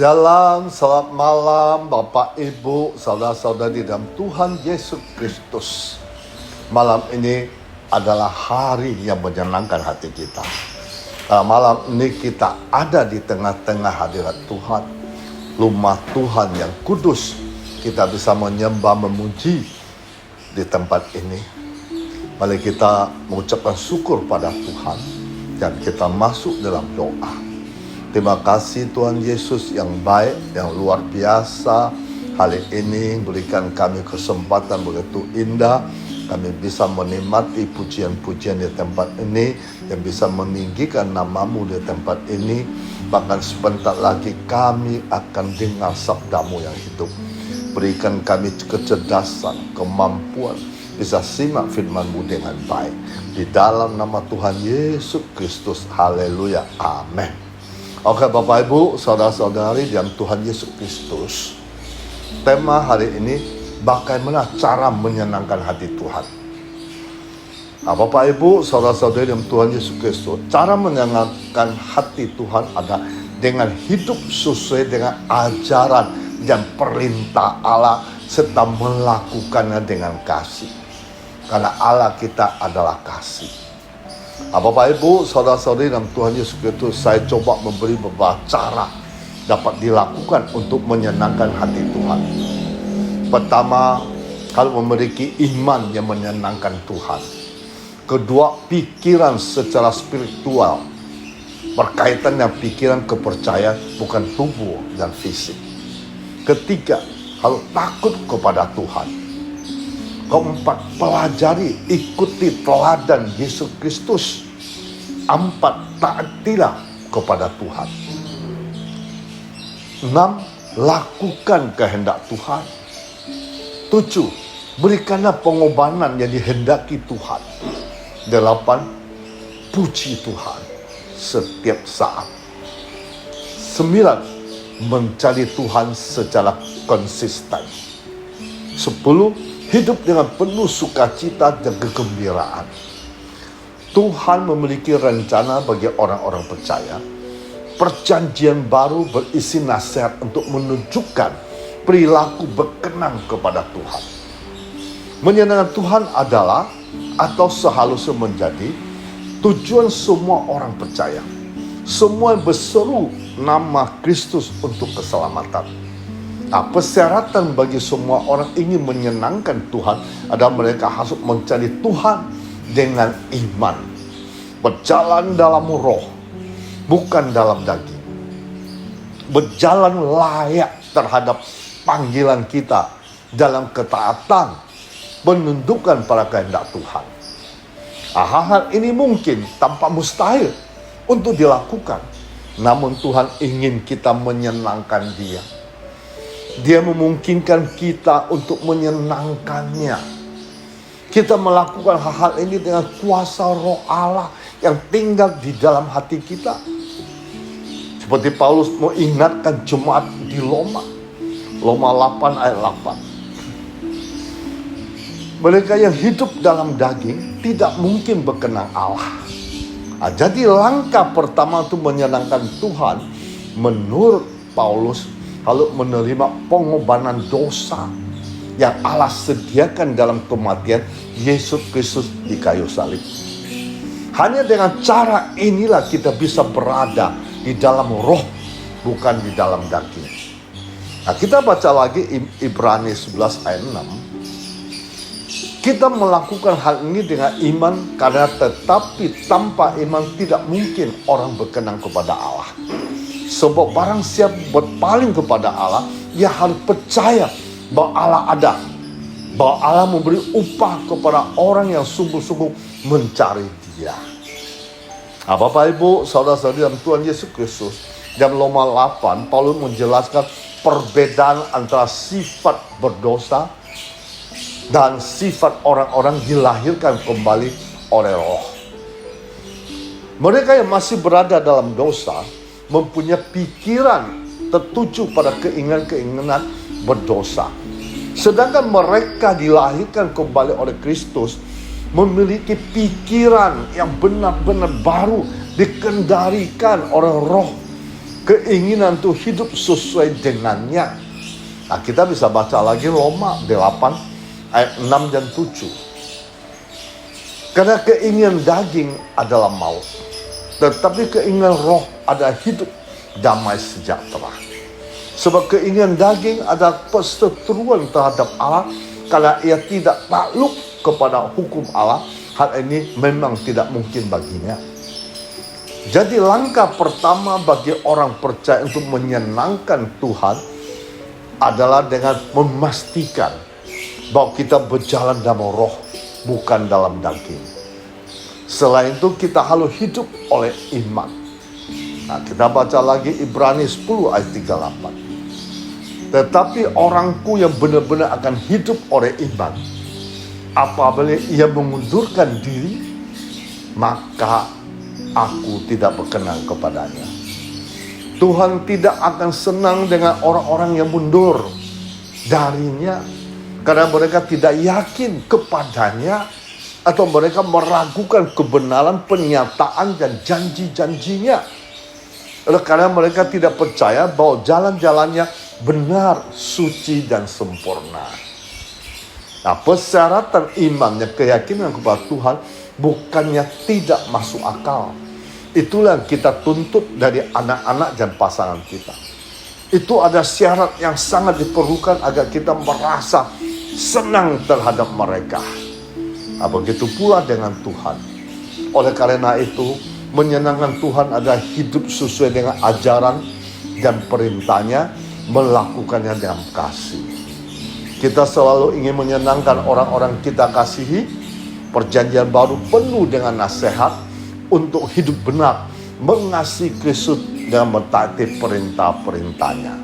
Shalom, selamat malam Bapak Ibu, saudara-saudari dalam Tuhan Yesus Kristus. Malam ini adalah hari yang menyenangkan hati kita. Malam ini kita ada di tengah-tengah hadirat Tuhan, rumah Tuhan yang kudus. Kita bisa menyembah, memuji di tempat ini. Mari kita mengucapkan syukur pada Tuhan dan kita masuk dalam doa. Terima kasih Tuhan Yesus yang baik, yang luar biasa. Hari ini berikan kami kesempatan begitu indah. Kami bisa menikmati pujian-pujian di tempat ini, yang bisa meninggikan namamu di tempat ini. Bahkan sebentar lagi kami akan dengar sabdamu yang hidup. Berikan kami kecerdasan, kemampuan, bisa simak firman-Mu dengan baik. Di dalam nama Tuhan Yesus Kristus, haleluya, amin. Oke Bapak Ibu, saudara-saudari dalam Tuhan Yesus Kristus. Tema hari ini, bagaimana cara menyenangkan hati Tuhan. Bapak Ibu, saudara-saudari dalam Tuhan Yesus Kristus, cara menyenangkan hati Tuhan adalah dengan hidup sesuai dengan ajaran dan perintah Allah, serta melakukannya dengan kasih. Karena Allah kita adalah kasih. Bapak Ibu, saudara-saudari dalam Tuhan Yesus Kristus, saya coba memberi beberapa cara dapat dilakukan untuk menyenangkan hati Tuhan. Pertama, kalau memiliki iman yang menyenangkan Tuhan. Kedua, pikiran secara spiritual berkaitan dengan pikiran kepercayaan, bukan tubuh dan fisik. Ketiga, kalau takut kepada Tuhan. Keempat, pelajari, ikuti teladan Yesus Kristus. 4, taatilah kepada Tuhan. 6, lakukan kehendak Tuhan. 7, berikanlah pengorbanan yang dihendaki Tuhan. 8, puji Tuhan setiap saat. 9, mencari Tuhan secara konsisten. 10, hidup dengan penuh sukacita dan kegembiraan. Tuhan memiliki rencana bagi orang-orang percaya. Perjanjian baru berisi nasihat untuk menunjukkan perilaku berkenan kepada Tuhan. Menyenangkan Tuhan adalah atau seharusnya menjadi tujuan semua orang percaya. Semua berseru nama Kristus untuk keselamatan. Persyaratan bagi semua orang ingin menyenangkan Tuhan adalah mereka harus mencari Tuhan dengan iman. Berjalan dalam roh, bukan dalam daging. Berjalan layak terhadap panggilan kita dalam ketaatan, menundukkan pada kehendak Tuhan. Hal-hal ini mungkin tanpa mustahil untuk dilakukan. Namun Tuhan ingin kita menyenangkan Dia. Dia memungkinkan kita untuk menyenangkannya. Kita melakukan hal-hal ini dengan kuasa Roh Allah yang tinggal di dalam hati kita. Seperti Paulus mengingatkan jemaat di Roma 8 ayat 8. Mereka yang hidup dalam daging tidak mungkin berkenan Allah. Jadi langkah pertama untuk menyenangkan Tuhan menurut Paulus, lalu menerima pengorbanan dosa yang Allah sediakan dalam kematian Yesus Kristus di kayu salib. Hanya dengan cara inilah kita bisa berada di dalam roh, bukan di dalam daging. Kita baca lagi Ibrani 11 ayat 6. Kita melakukan hal ini dengan iman, karena tetapi tanpa iman tidak mungkin orang berkenan kepada Allah. Sebab barang siapa berpaling kepada Allah, ia harus percaya bahwa Allah ada, bahwa Allah memberi upah kepada orang yang sungguh-sungguh mencari Dia. Bapak Ibu, saudara-saudari dalam Tuhan Yesus Kristus, dalam Roma 8, Paulus menjelaskan perbedaan antara sifat berdosa dan sifat orang-orang dilahirkan kembali oleh Roh. Mereka yang masih berada dalam dosa mempunyai pikiran tertuju pada keinginan-keinginan berdosa. Sedangkan mereka dilahirkan kembali oleh Kristus memiliki pikiran yang benar-benar baru, dikendalikan oleh Roh. keinginan untuk hidup sesuai dengannya. Nah, kita bisa baca lagi Roma 8 ayat 6 dan 7. Karena keinginan daging adalah maut, tetapi keinginan roh adalah hidup, damai sejahtera. Sebab keinginan daging adalah perseteruan terhadap Allah, karena ia tidak takluk kepada hukum Allah. Hal ini memang tidak mungkin baginya. Jadi langkah pertama bagi orang percaya untuk menyenangkan Tuhan adalah dengan memastikan bahwa kita berjalan dalam roh, bukan dalam daging. Selain itu kita harus hidup oleh iman. Nah, kita baca lagi Ibrani 10 ayat 38. Tetapi orangku yang benar-benar akan hidup oleh iman, apabila ia mengundurkan diri, maka aku tidak berkenan kepadanya. Tuhan tidak akan senang dengan orang-orang yang mundur darinya, karena mereka tidak yakin kepadanya, atau mereka meragukan kebenaran pernyataan dan janji-janjinya. Karena mereka tidak percaya bahwa jalan-jalannya benar, suci, dan sempurna. Nah, persyaratan imannya, keyakinan kepada Tuhan, bukannya tidak masuk akal. Itulah yang kita tuntut dari anak-anak dan pasangan kita. Itu ada syarat yang sangat diperlukan agar kita merasa senang terhadap mereka. Nah, begitu pula dengan Tuhan. Oleh karena itu, menyenangkan Tuhan adalah hidup sesuai dengan ajaran dan perintahnya, melakukannya dalam kasih. Kita selalu ingin menyenangkan orang-orang kita kasihi. Perjanjian baru penuh dengan nasihat untuk hidup benar, mengasihi Kristus dan mentaati perintah-perintahnya.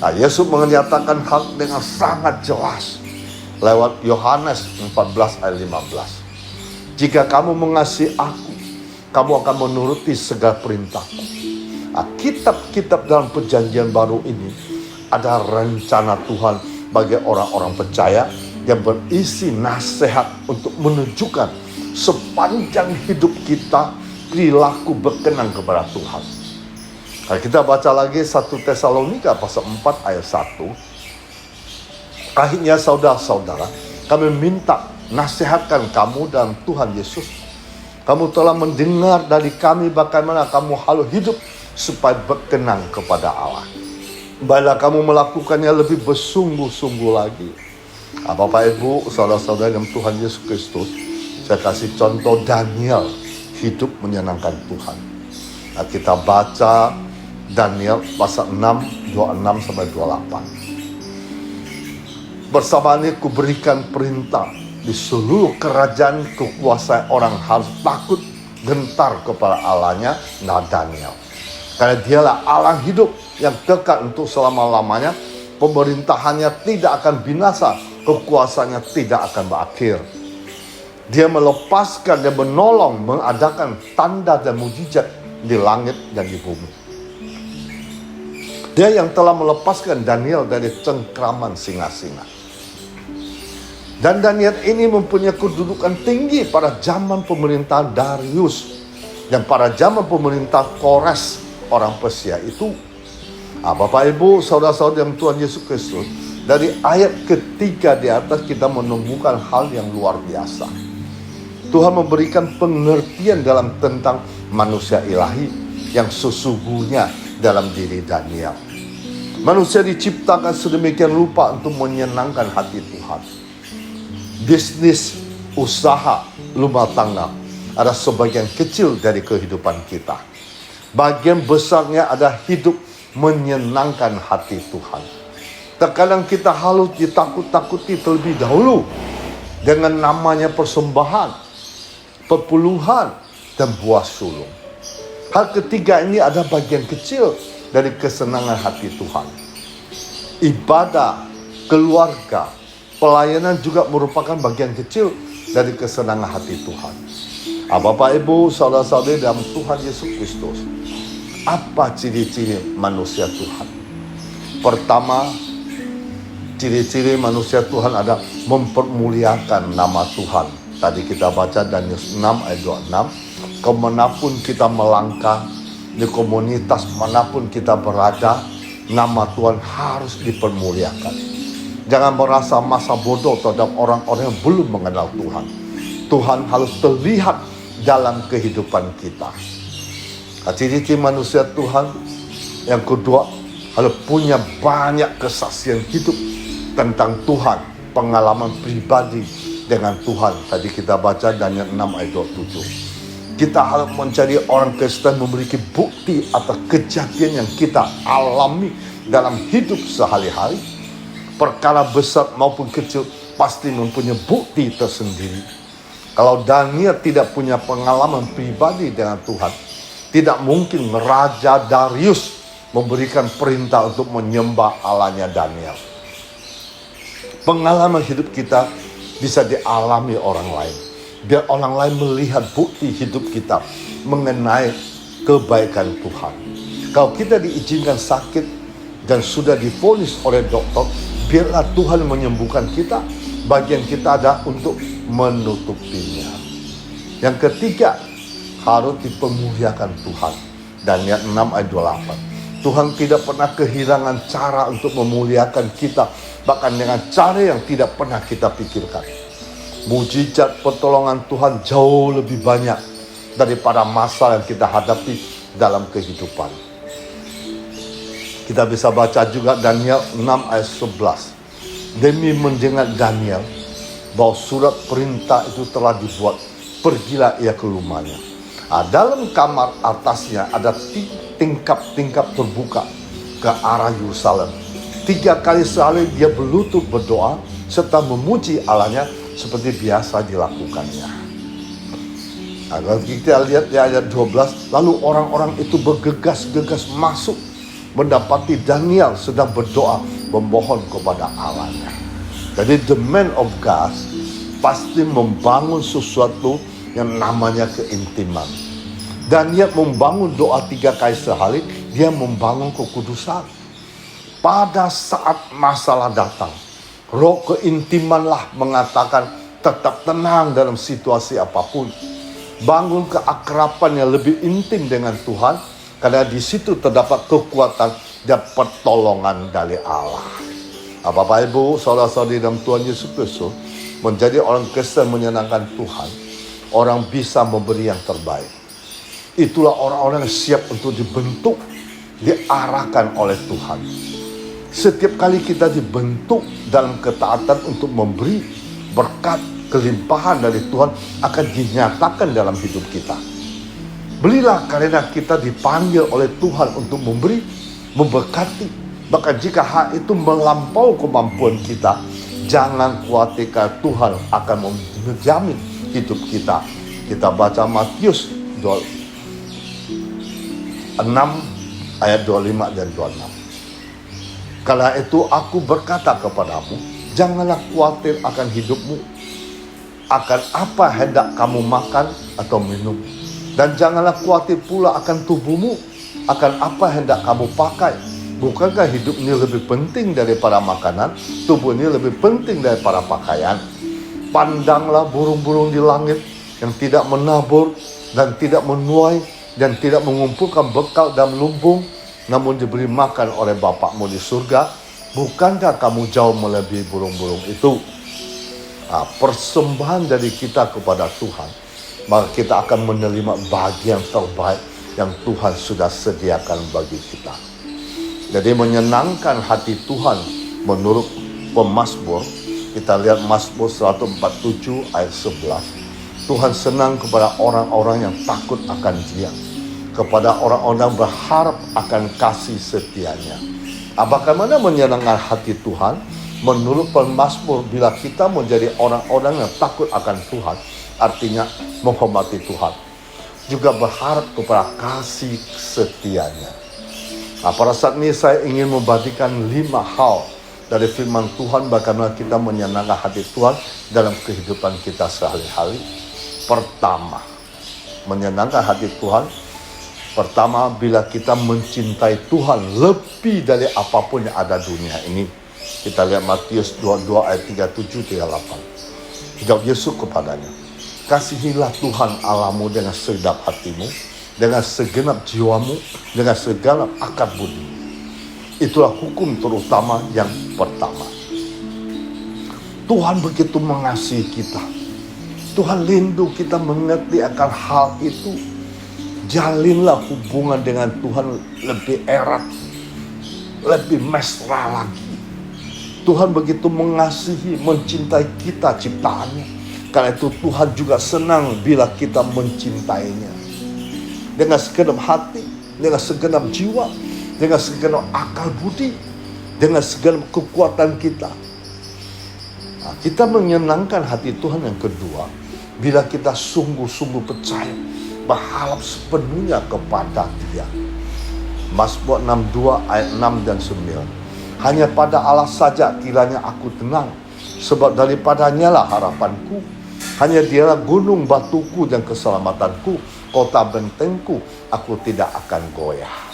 Nah, Yesus menyatakan hal dengan sangat jelas lewat Yohanes 14 ayat 15. Jika kamu mengasihi aku, kamu akan menuruti segala perintahku. Nah, kitab-kitab dalam perjanjian baru ini adalah rencana Tuhan bagi orang-orang percaya yang berisi nasihat untuk menunjukkan sepanjang hidup kita perilaku berkenan kepada Tuhan. Nah, kita baca lagi 1 Tesalonika pasal 4 ayat 1. Akhirnya saudara-saudara, kami minta nasihatkan kamu dalam Tuhan Yesus. Kamu telah mendengar dari kami bagaimana kamu harus hidup supaya berkenan kepada Allah. Baiklah kamu melakukannya lebih bersungguh-sungguh lagi. Bapak Ibu, saudara-saudara dalam Tuhan Yesus Kristus, saya kasih contoh Daniel hidup menyenangkan Tuhan. Nah, kita baca Daniel pasal 6, 26 sampai 28. Bersamaan ini kuberikan perintah di seluruh kerajaan kekuasaan orang harus takut gentar kepada Allahnya, nah Daniel. Karena dialah Allah hidup yang kekal untuk selama-lamanya, pemerintahannya tidak akan binasa, kekuasaannya tidak akan berakhir. Dia melepaskan dan menolong, mengadakan tanda dan mujizat di langit dan di bumi. Dia yang telah melepaskan Daniel dari cengkraman singa-singa. Dan Daniel ini mempunyai kedudukan tinggi pada zaman pemerintahan Darius dan pada zaman pemerintah Kores orang Persia itu. Bapak Ibu, saudara-saudara yang Tuhan Yesus Kristus, dari ayat ketiga di atas kita menemukan hal yang luar biasa. Tuhan memberikan pengertian dalam tentang manusia ilahi yang sesungguhnya dalam diri Daniel. Manusia diciptakan sedemikian rupa untuk menyenangkan hati Tuhan. Bisnis, usaha, rumah tangga adalah sebagian kecil dari kehidupan kita. Bagian besarnya adalah hidup menyenangkan hati Tuhan. Terkadang kita harus ditakut-takuti terlebih dahulu dengan namanya persembahan, perpuluhan, dan buah sulung. Hal ketiga ini adalah bagian kecil dari kesenangan hati Tuhan. Ibadah, keluarga, pelayanan juga merupakan bagian kecil dari kesenangan hati Tuhan. Bapak Ibu, saudara-saudari dalam Tuhan Yesus Kristus, apa ciri-ciri manusia Tuhan? Pertama, ciri-ciri manusia Tuhan adalah mempermuliakan nama Tuhan. Tadi kita baca Daniel 6 ayat 26. Kemanapun kita melangkah, di komunitas manapun kita berada, nama Tuhan harus dipermuliakan. Jangan merasa masa bodoh terhadap orang-orang yang belum mengenal Tuhan. Tuhan harus terlihat dalam kehidupan kita. Ciri-ciri manusia Tuhan yang kedua, harus punya banyak kesaksian hidup tentang Tuhan, pengalaman pribadi dengan Tuhan. Tadi kita baca Daniel 6 ayat 27. Kita harus mencari orang Kristen memiliki bukti atas kejadian yang kita alami dalam hidup sehari-hari. Perkara besar maupun kecil pasti mempunyai bukti tersendiri. Kalau Daniel tidak punya pengalaman pribadi dengan Tuhan, tidak mungkin Raja Darius memberikan perintah untuk menyembah Allahnya Daniel. Pengalaman hidup kita bisa dialami orang lain. Biar orang lain melihat bukti hidup kita mengenai kebaikan Tuhan. Kalau kita diizinkan sakit dan sudah divonis oleh dokter, biarlah Tuhan menyembuhkan kita. Bagian kita ada untuk menutupinya. Yang ketiga, harus dipermuliakan Tuhan. Daniel 6 ayat 28. Tuhan tidak pernah kehilangan cara untuk memuliakan kita, bahkan dengan cara yang tidak pernah kita pikirkan. Mujizat pertolongan Tuhan jauh lebih banyak daripada masalah yang kita hadapi dalam kehidupan. Kita bisa baca juga Daniel 6 ayat 11. Demi mendengar Daniel bahwa surat perintah itu telah dibuat, pergilah ia ke rumahnya. Dalam kamar atasnya ada tingkap-tingkap terbuka ke arah Yerusalem. 3 kali sehari dia berlutut berdoa serta memuji Allahnya seperti biasa dilakukannya. Kalau kita lihat di ayat 12, lalu orang-orang itu bergegas-gegas masuk mendapati Daniel sedang berdoa memohon kepada Allahnya. Jadi the man of God pasti membangun sesuatu yang namanya keintiman. Daniel membangun doa 3 kali sehari, dia membangun kekudusan. Pada saat masalah datang, roh keintimanlah mengatakan tetap tenang dalam situasi apapun. Bangun keakraban yang lebih intim dengan Tuhan, karena di situ terdapat kekuatan dan pertolongan dari Allah. Bapak Ibu, saudara-saudari dalam Tuhan Yesus Kristus, menjadi orang Kristen menyenangkan Tuhan, orang bisa memberi yang terbaik. Itulah orang-orang yang siap untuk dibentuk, diarahkan oleh Tuhan. Setiap kali kita dibentuk dalam ketaatan untuk memberi, berkat, kelimpahan dari Tuhan akan dinyatakan dalam hidup kita. Belilah karena kita dipanggil oleh Tuhan untuk memberi, memberkati. Bahkan jika hal itu melampaui kemampuan kita, jangan khawatirkan, Tuhan akan menjamin hidup kita. Kita baca Matius 6 ayat 25 dan 26. Karena itu aku berkata kepadamu, janganlah khawatir akan hidupmu, akan apa hendak kamu makan atau minum. Dan janganlah khawatir pula akan tubuhmu, akan apa hendak kamu pakai. Bukankah hidup ini lebih penting daripada makanan, tubuh ini lebih penting daripada pakaian? Pandanglah burung-burung di langit yang tidak menabur dan tidak menuai dan tidak mengumpulkan bekal dalam lumbung, namun diberi makan oleh Bapakmu di surga. Bukankah kamu jauh melebihi burung-burung itu? Persembahan dari kita kepada Tuhan, maka kita akan menerima bagian terbaik yang Tuhan sudah sediakan bagi kita. Jadi menyenangkan hati Tuhan menurut pemazmur, kita lihat Mazmur 147 ayat 11. Tuhan senang kepada orang-orang yang takut akan Dia, kepada orang-orang berharap akan kasih setianya. Bagaimana menyenangkan hati Tuhan? Menurut pemazmur, bila kita menjadi orang-orang yang takut akan Tuhan, artinya menghormati Tuhan, juga berharap kepada kasih setianya. Pada saat ini saya ingin membagikan 5 hal dari firman Tuhan bagaimana kita menyenangkan hati Tuhan dalam kehidupan kita sehari-hari. Pertama, menyenangkan hati Tuhan. Pertama, bila kita mencintai Tuhan lebih dari apapun yang ada dunia ini. Kita lihat Matius 22 ayat 37-38. Jawab Yesus kepadanya, kasihilah Tuhan Allahmu dengan segenap hatimu, dengan segenap jiwamu, dengan segenap akal budi. Itulah hukum terutama yang pertama. Tuhan begitu mengasihi kita. Tuhan rindu kita mengerti akan hal itu. Jalinlah hubungan dengan Tuhan lebih erat, lebih mesra lagi. Tuhan begitu mengasihi, mencintai kita ciptaannya. Karena itu Tuhan juga senang bila kita mencintainya. Dengan segenap hati, dengan segenap jiwa, dengan segenap akal budi, dengan segenap kekuatan kita. Nah, kita menyenangkan hati Tuhan yang kedua, bila kita sungguh-sungguh percaya, berharap sepenuhnya kepada Dia. Mazmur 62 ayat 6 dan 9. Hanya pada Allah saja kiranya aku tenang, sebab daripadanya lah harapanku. Hanya Dialah gunung batuku dan keselamatanku, kota bentengku, aku tidak akan goyah.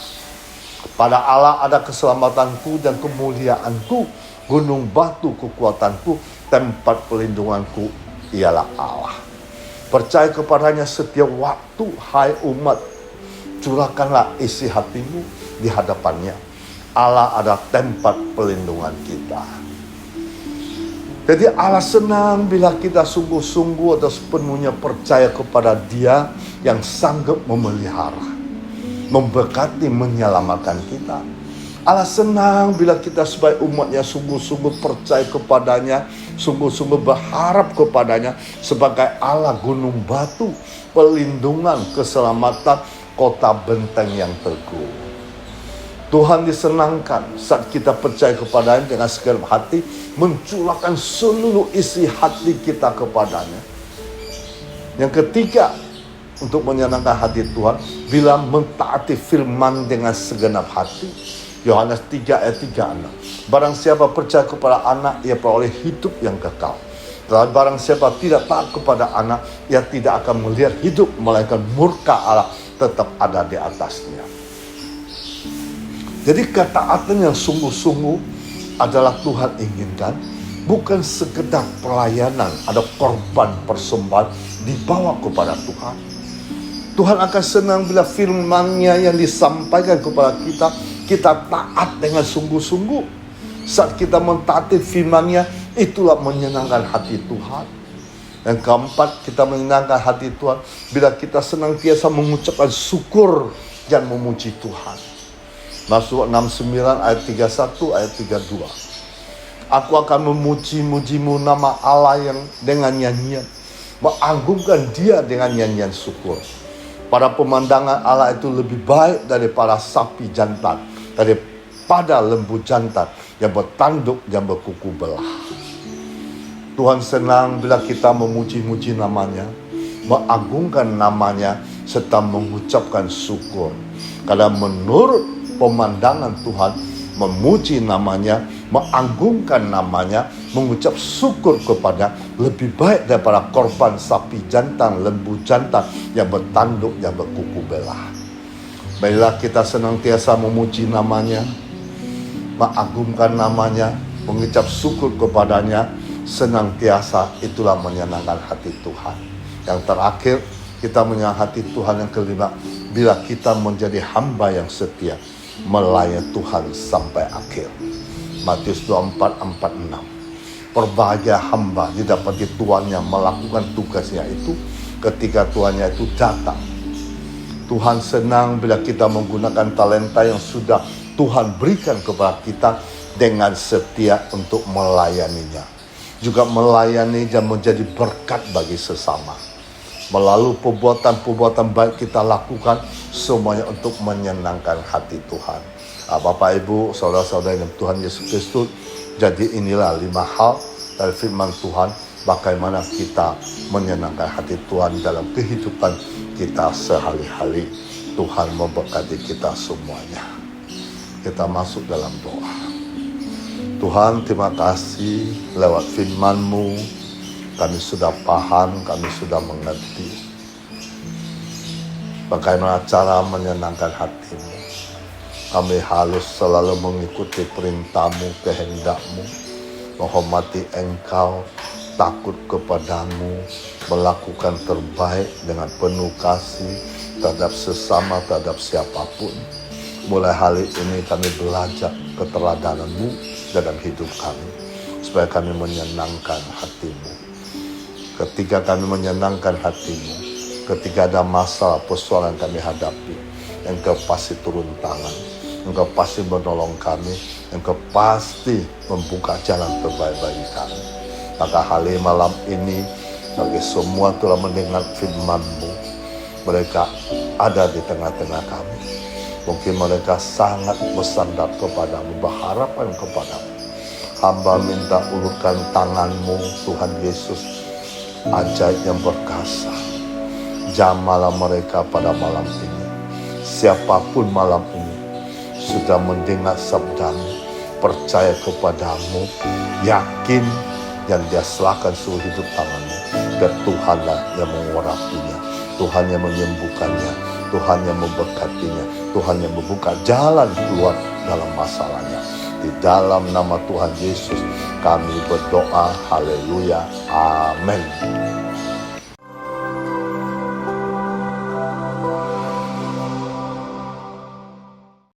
Pada Allah ada keselamatanku dan kemuliaanku, gunung batu kekuatanku, tempat perlindunganku ialah Allah. Percaya kepadanya setiap waktu, hai umat, curahkanlah isi hatimu di hadapannya. Allah adalah tempat perlindungan kita. Jadi Allah senang bila kita sungguh-sungguh atau sepenuhnya percaya kepada Dia yang sanggup memelihara, memberkati, menyelamatkan kita. Allah senang bila kita sebagai umatnya sungguh-sungguh percaya kepadanya, sungguh-sungguh berharap kepadanya sebagai Allah gunung batu, perlindungan, keselamatan, kota benteng yang teguh. Tuhan disenangkan saat kita percaya kepadanya dengan segenap hati, mencurahkan seluruh isi hati kita kepadanya. Yang ketiga, untuk menyenangkan hati Tuhan, bila mentaati firman dengan segenap hati. Yohanes 3 ayat 36. Barang siapa percaya kepada anak, ia peroleh hidup yang kekal. Dan barang siapa tidak taat kepada anak, ia tidak akan melihat hidup, melainkan murka Allah tetap ada di atasnya. Jadi ketaatan yang sungguh-sungguh adalah Tuhan inginkan, bukan sekedar pelayanan, ada korban persembahan dibawa kepada Tuhan. Tuhan akan senang bila firman-Nya yang disampaikan kepada kita taat dengan sungguh-sungguh. Saat kita mentaati firman-Nya, itulah menyenangkan hati Tuhan. Yang keempat, kita menyenangkan hati Tuhan bila kita senantiasa mengucapkan syukur dan memuji Tuhan. Mazmur 69 ayat 31 ayat 32. Aku akan memuji-mujimu nama Allah yang dengan nyanyian, mengagungkan Dia dengan nyanyian syukur. Pada pemandangan Allah itu lebih baik daripada sapi jantan, daripada lembu jantan yang bertanduk dan berkuku belah. Tuhan senang bila kita memuji-muji namanya, mengagungkan namanya, serta mengucapkan syukur. Karena menurut pemandangan Tuhan, memuji namanya, mengagungkan namanya, mengucap syukur kepada lebih baik daripada korban sapi jantan, lembu jantan yang bertanduk, yang berkuku belah. Baiklah kita senantiasa memuji namanya, mengagungkan namanya, mengucap syukur kepadanya, senantiasa, itulah menyenangkan hati Tuhan. Yang terakhir, kita menyenangkan hati Tuhan yang kelima, bila kita menjadi hamba yang setia, melayani Tuhan sampai akhir. Matius 24:46. Berbahagia hamba didapati tuannya melakukan tugasnya itu ketika tuannya itu datang. Tuhan senang bila kita menggunakan talenta yang sudah Tuhan berikan kepada kita dengan setia untuk melayaninya. Juga melayani dan menjadi berkat bagi sesama. Melalui perbuatan-perbuatan baik kita lakukan, semuanya untuk menyenangkan hati Tuhan. Bapak, Ibu, saudara-saudara dalam Tuhan Yesus Kristus, jadi inilah 5 hal dari firman Tuhan, bagaimana kita menyenangkan hati Tuhan dalam kehidupan kita sehari-hari. Tuhan memberkati kita semuanya. Kita masuk dalam doa. Tuhan, terima kasih lewat firman-Mu, kami sudah paham, kami sudah mengerti bagaimana cara menyenangkan hati-Mu. Kami harus selalu mengikuti perintah-Mu, kehendak-Mu, menghormati Engkau, takut kepada-Mu, melakukan terbaik dengan penuh kasih, terhadap sesama, terhadap siapapun. Mulai hari ini kami belajar keteladanan-Mu dalam hidup kami, supaya kami menyenangkan hati-Mu. Ketika kami menyenangkan hati-Mu, ketika ada masalah persoalan kami hadapi, Engkau pasti turun tangan, Engkau pasti menolong kami, Engkau pasti membuka jalan terbaik bagi kami. Maka hari malam ini, bagi semua telah mendengar firman-Mu, mereka ada di tengah-tengah kami. Mungkin mereka sangat bersandar kepadamu, berharapan kepadamu. Hamba minta ulurkan tangan-Mu, Tuhan Yesus, ajaib yang berkasa. Jamalah mereka pada malam ini. Siapapun malam ini sudah mendengar sabda-Mu, percaya kepadamu, yakin, dan dia serahkan seluruh hidup tangan-Mu. Dan Tuhanlah yang mengurapinya, Tuhan yang menyembuhkannya, Tuhan yang memberkatinya, Tuhan yang membuka jalan keluar dalam masalahnya. Di dalam nama Tuhan Yesus kami berdoa, haleluya, amin.